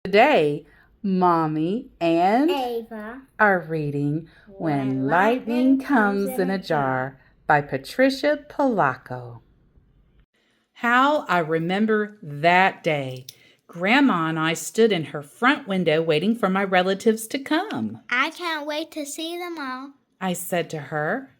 Today, Mommy and Ava are reading When Lightning Comes in a Jar by Patricia Polacco. How I remember that day. Grandma and I stood in her front window waiting for my relatives to come. I can't wait to see them all. I said to her.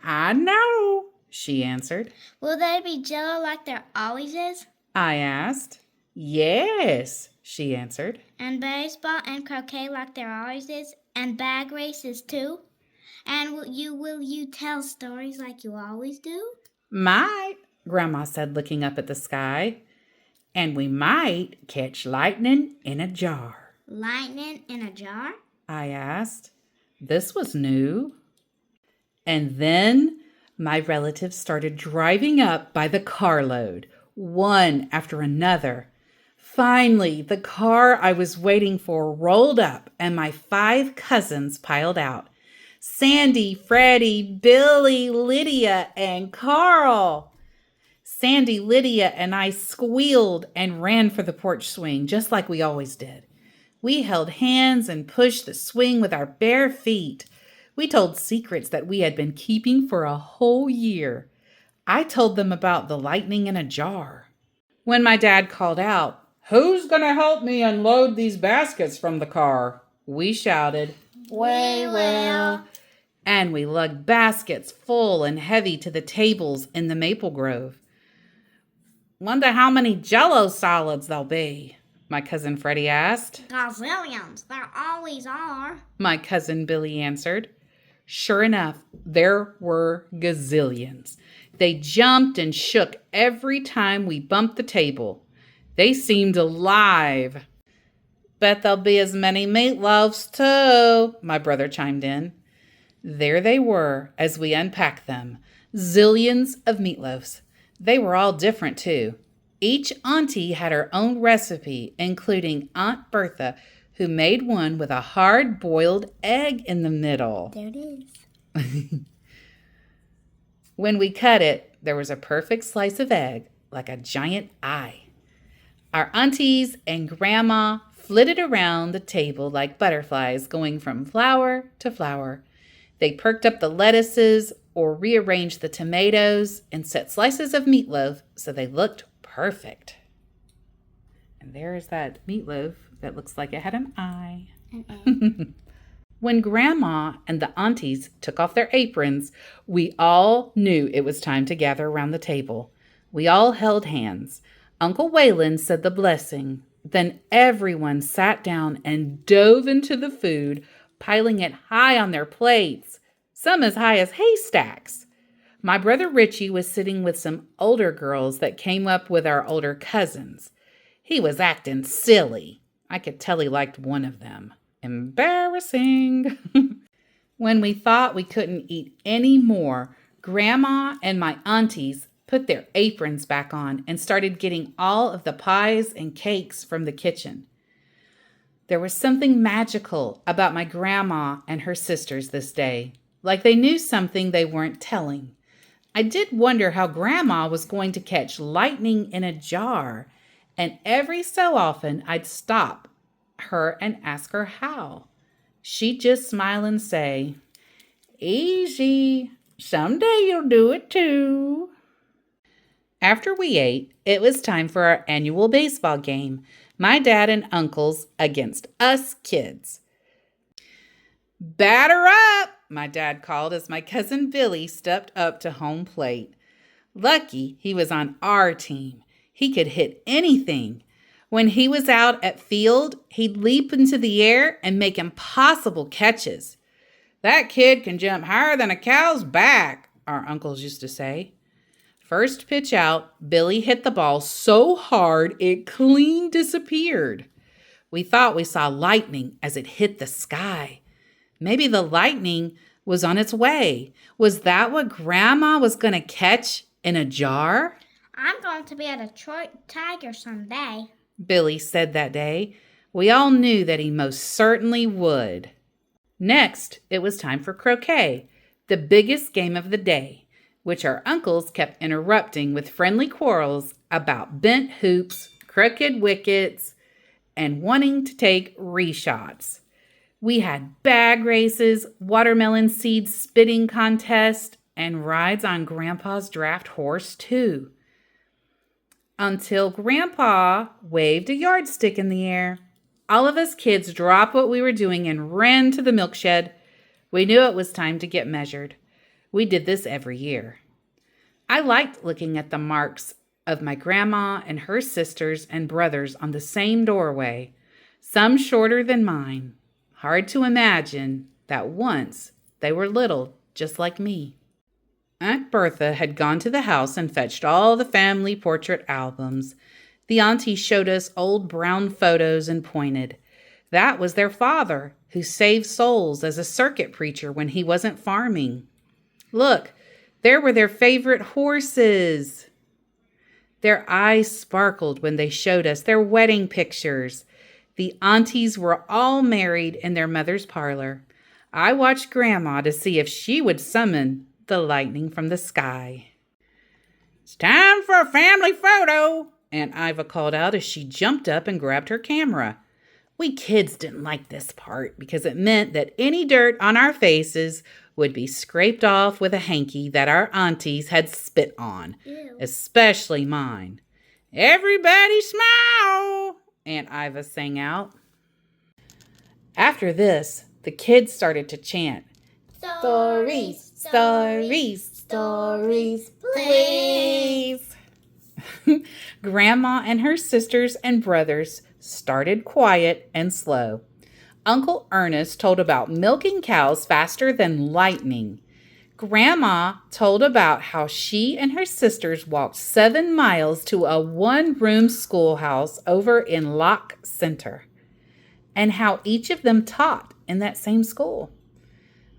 I know, she answered. Will they be jello like there always is? I asked. Yes, she answered. And baseball and croquet like there always is? And bag races too? And will you tell stories like you always do? Might, Grandma said, looking up at the sky. And we might catch lightning in a jar. Lightning in a jar? I asked. This was new. And then my relatives started driving up by the carload, one after another. Finally, the car I was waiting for rolled up and my 5 cousins piled out. Sandy, Freddie, Billy, Lydia, and Carl. Sandy, Lydia, and I squealed and ran for the porch swing, just like we always did. We held hands and pushed the swing with our bare feet. We told secrets that we had been keeping for a whole year. I told them about the lightning in a jar. When my dad called out, "Who's going to help me unload these baskets from the car?" we shouted, "We will." And we lugged baskets full and heavy to the tables in the maple grove. Wonder how many Jell-O solids there'll be, my cousin Freddie asked. Gazillions, there always are, My cousin Billy answered. Sure enough, there were gazillions. They jumped and shook every time we bumped the table. They seemed alive. Bet there'll be as many meatloafs, too, my brother chimed in. There they were as we unpacked them. Zillions of meatloafs. They were all different, too. Each auntie had her own recipe, including Aunt Bertha, who made one with a hard-boiled egg in the middle. There it is. When we cut it, there was a perfect slice of egg, like a giant eye. Our aunties and Grandma flitted around the table like butterflies, going from flower to flower. They perked up the lettuces or rearranged the tomatoes and set slices of meatloaf so they looked perfect. And there's that meatloaf that looks like it had an eye. When Grandma and the aunties took off their aprons, we all knew it was time to gather around the table. We all held hands. Uncle Waylon said the blessing. Then everyone sat down and dove into the food, piling it high on their plates, some as high as haystacks. My brother Richie was sitting with some older girls that came up with our older cousins. He was acting silly. I could tell he liked one of them. Embarrassing. When we thought we couldn't eat any more, Grandma and my aunties put their aprons back on and started getting all of the pies and cakes from the kitchen. There was something magical about my grandma and her sisters this day, like they knew something they weren't telling. I did wonder how Grandma was going to catch lightning in a jar, and every so often I'd stop her and ask her how. She'd just smile and say, "Easy, someday you'll do it too." After we ate, it was time for our annual baseball game, my dad and uncles against us kids. "Batter up," my dad called as my cousin Billy stepped up to home plate. Lucky he was on our team. He could hit anything. When he was out at field, he'd leap into the air and make impossible catches. "That kid can jump higher than a cow's back," our uncles used to say. First pitch out, Billy hit the ball so hard it clean disappeared. We thought we saw lightning as it hit the sky. Maybe the lightning was on its way. Was that what Grandma was going to catch in a jar? I'm going to be a Detroit Tiger someday, Billy said that day. We all knew that he most certainly would. Next, it was time for croquet, the biggest game of the day, which our uncles kept interrupting with friendly quarrels about bent hoops, crooked wickets, and wanting to take reshots. We had bag races, watermelon seed spitting contest, and rides on Grandpa's draft horse, too. Until Grandpa waved a yardstick in the air. All of us kids dropped what we were doing and ran to the milk shed. We knew it was time to get measured. We did this every year. I liked looking at the marks of my grandma and her sisters and brothers on the same doorway, some shorter than mine. Hard to imagine that once they were little, just like me. Aunt Bertha had gone to the house and fetched all the family portrait albums. The auntie showed us old brown photos and pointed. That was their father, who saved souls as a circuit preacher when he wasn't farming. Look, there were their favorite horses. Their eyes sparkled when they showed us their wedding pictures. The aunties were all married in their mother's parlor. I watched Grandma to see if she would summon the lightning from the sky. "It's time for a family photo," Aunt Iva called out as she jumped up and grabbed her camera. We kids didn't like this part because it meant that any dirt on our faces would be scraped off with a hanky that our aunties had spit on, especially mine. "Everybody smile," Aunt Iva sang out. After this, the kids started to chant, "Stories, stories, stories, please." Grandma and her sisters and brothers started quiet and slow. Uncle Ernest told about milking cows faster than lightning. Grandma told about how she and her sisters walked 7 miles to a one-room schoolhouse over in Lock Center, and how each of them taught in that same school.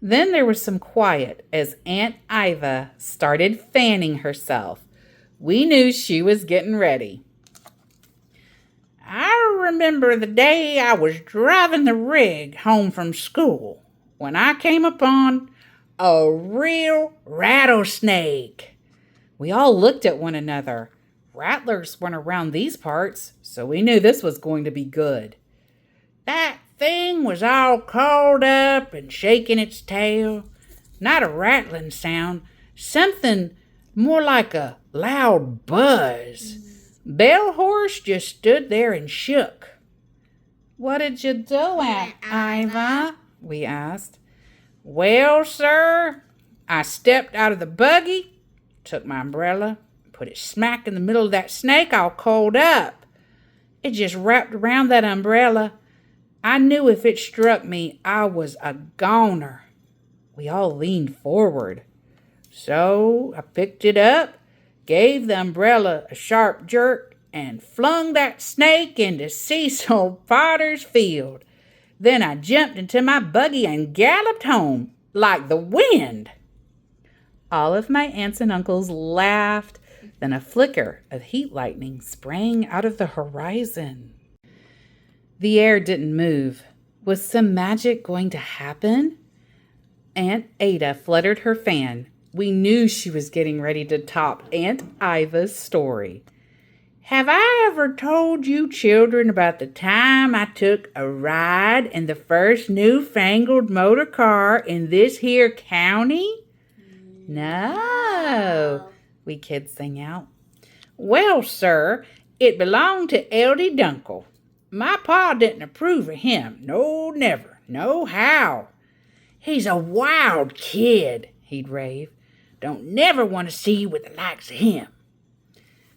Then there was some quiet as Aunt Iva started fanning herself. We knew she was getting ready. "I remember the day I was driving the rig home from school when I came upon a real rattlesnake." We all looked at one another. Rattlers weren't around these parts, so we knew this was going to be good. "That thing was all curled up and shaking its tail. Not a rattling sound, something more like a loud buzz. Bell Horse just stood there and shook." "What did you do, Aunt Iva?" we asked. "Well, sir, I stepped out of the buggy, took my umbrella, put it smack in the middle of that snake all coiled up. It just wrapped around that umbrella. I knew if it struck me, I was a goner." We all leaned forward. "So I picked it up, gave the umbrella a sharp jerk, and flung that snake into Cecil Potter's field. Then I jumped into my buggy and galloped home like the wind." All of my aunts and uncles laughed. Then a flicker of heat lightning sprang out of the horizon. The air didn't move. Was some magic going to happen? Aunt Ada fluttered her fan. We knew she was getting ready to top Aunt Iva's story. "Have I ever told you children about the time I took a ride in the first newfangled motor car in this here county?" "No," we kids sang out. "Well, sir, it belonged to Eldy Dunkle. My pa didn't approve of him. No, never. No how. He's a wild kid," he'd rave. "Don't never want to see you with the likes of him."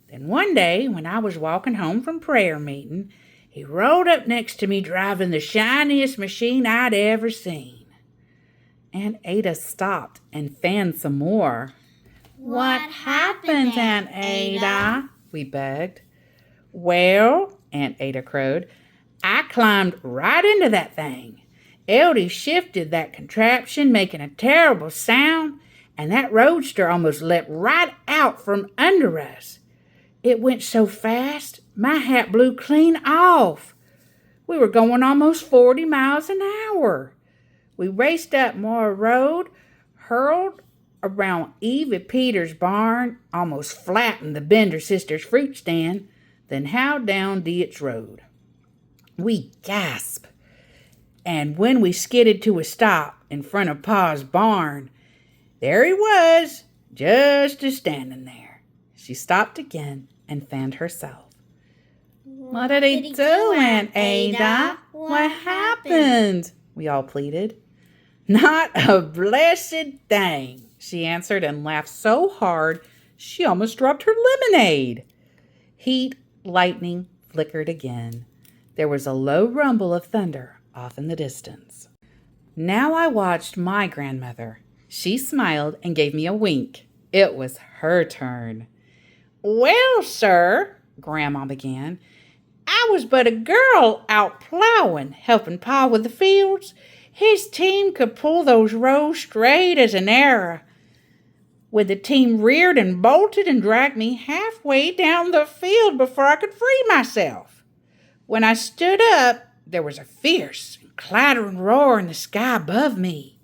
Then one day, when I was walking home from prayer meeting, he rode up next to me driving the shiniest machine I'd ever seen. Aunt Ada stopped and fanned some more. "What happened, Aunt Ada?" we begged. "Well," Aunt Ada crowed, "I climbed right into that thing. Eldy shifted that contraption, making a terrible sound, and that roadster almost leapt right out from under us. It went so fast, my hat blew clean off. We were going almost 40 miles an hour. We raced up Moore Road, hurled around Evie Peters' barn, almost flattened the Bender sisters' fruit stand, then howled down Dietz Road. We gasped. And when we skidded to a stop in front of Pa's barn, there he was, just a-standing there. She stopped again and fanned herself. What did he do, Aunt Ada? What happened? We all pleaded. Not a blessed thing, she answered and laughed so hard she almost dropped her lemonade. Heat, lightning flickered again. There was a low rumble of thunder off in the distance. Now I watched my grandmother. She smiled and gave me a wink. It was her turn. Well, sir, Grandma began, I was but a girl out plowing, helping Pa with the fields. His team could pull those rows straight as an arrow. When the team reared and bolted and dragged me halfway down the field before I could free myself. When I stood up, there was a fierce and clattering roar in the sky above me.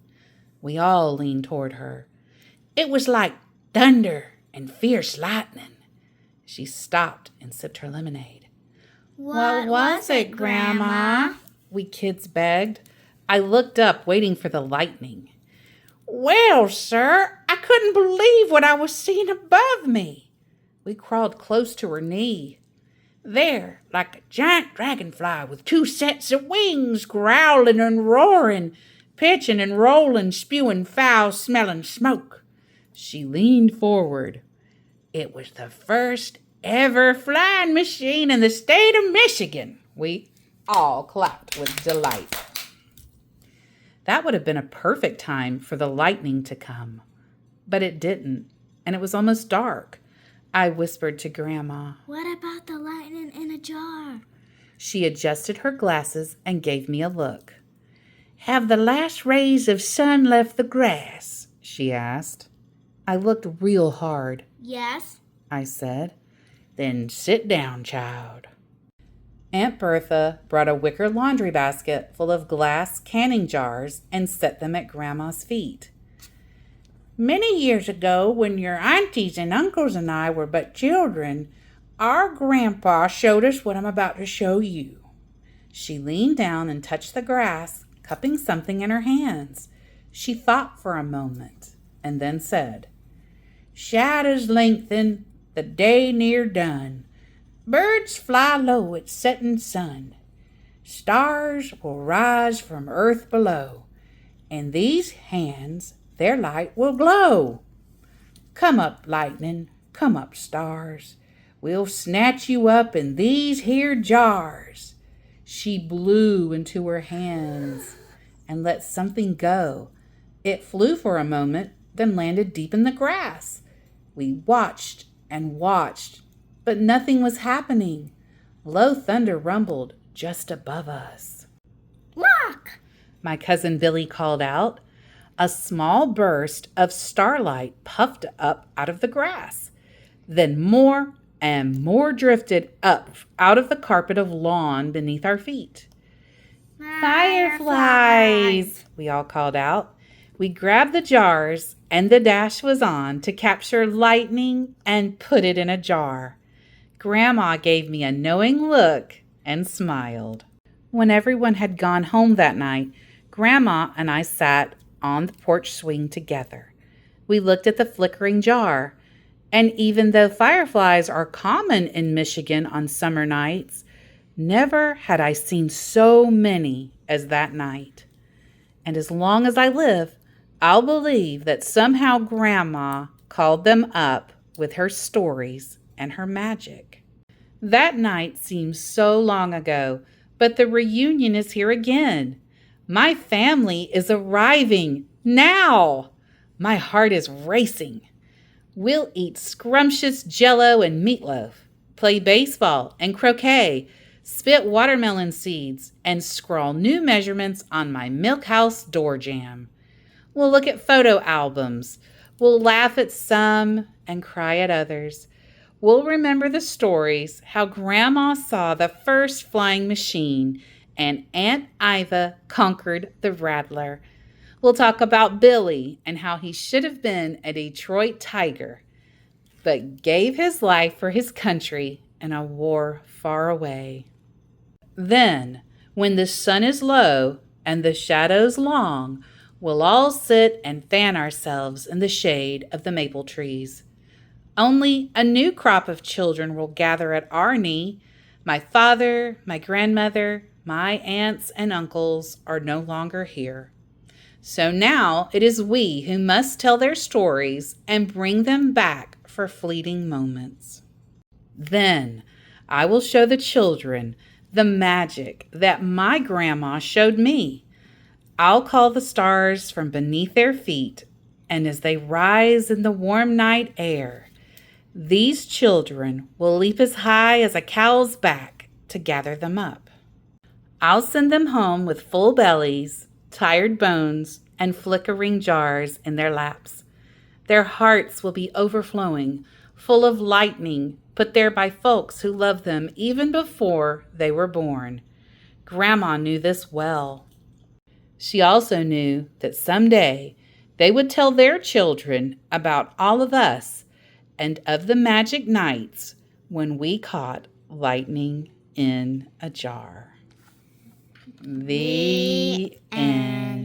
We all leaned toward her. It was like thunder and fierce lightning. She stopped and sipped her lemonade. What was it, Grandma? We kids begged. I looked up, waiting for the lightning. Well, sir, I couldn't believe what I was seeing above me. We crawled close to her knee. There, like a giant dragonfly with two sets of wings, growling and roaring, pitching and rolling, spewing foul-smelling smoke. She leaned forward. It was the first ever flying machine in the state of Michigan. We all clapped with delight. That would have been a perfect time for the lightning to come. But it didn't, and it was almost dark. I whispered to Grandma. What about the lightning in a jar? She adjusted her glasses and gave me a look. Have the last rays of sun left the grass? She asked. I looked real hard. Yes, I said. Then sit down, child. Aunt Bertha brought a wicker laundry basket full of glass canning jars and set them at Grandma's feet. Many years ago, when your aunties and uncles and I were but children, our grandpa showed us what I'm about to show you. She leaned down and touched the grass, cupping something in her hands. She thought for a moment and then said, Shadows lengthen, the day near done. Birds fly low at setting sun. Stars will rise from earth below. In these hands their light will glow. Come up, lightning, come up, stars. We'll snatch you up in these here jars. She blew into her hands and let something go. It flew for a moment, then landed deep in the grass. We watched and watched, but nothing was happening. Low thunder rumbled just above us. look! My cousin Billy called out. A small burst of starlight puffed up out of the grass. Then more and more drifted up out of the carpet of lawn beneath our feet. Fireflies, we all called out. We grabbed the jars, and the dash was on to capture lightning and put it in a jar. Grandma gave me a knowing look and smiled. When everyone had gone home that night, Grandma and I sat on the porch swing together. We looked at the flickering jar, and even though fireflies are common in Michigan on summer nights, never had I seen so many as that night. And as long as I live, I'll believe that somehow Grandma called them up with her stories and her magic. That night seems so long ago, but the reunion is here again. My family is arriving now. My heart is racing. We'll eat scrumptious Jell-O and meatloaf, play baseball and croquet, spit watermelon seeds, and scrawl new measurements on my milk house door jamb. We'll look at photo albums. We'll laugh at some and cry at others. We'll remember the stories, how Grandma saw the first flying machine and Aunt Iva conquered the Rattler. We'll talk about Billy and how he should have been a Detroit Tiger, but gave his life for his country in a war far away. Then, When the sun is low and the shadows long, we'll all sit and fan ourselves in the shade of the maple trees. Only a new crop of children will gather at our knee. My father, my grandmother, my aunts and uncles are no longer here. So now it is we who must tell their stories and bring them back for fleeting moments. Then I will show the children the magic that my grandma showed me. I'll call the stars from beneath their feet, and as they rise in the warm night air, these children will leap as high as a cow's back to gather them up. I'll send them home with full bellies, tired bones, and flickering jars in their laps. Their hearts will be overflowing, full of lightning put there by folks who loved them even before they were born. Grandma knew this well. She also knew that someday they would tell their children about all of us and of the magic nights when we caught lightning in a jar. The end.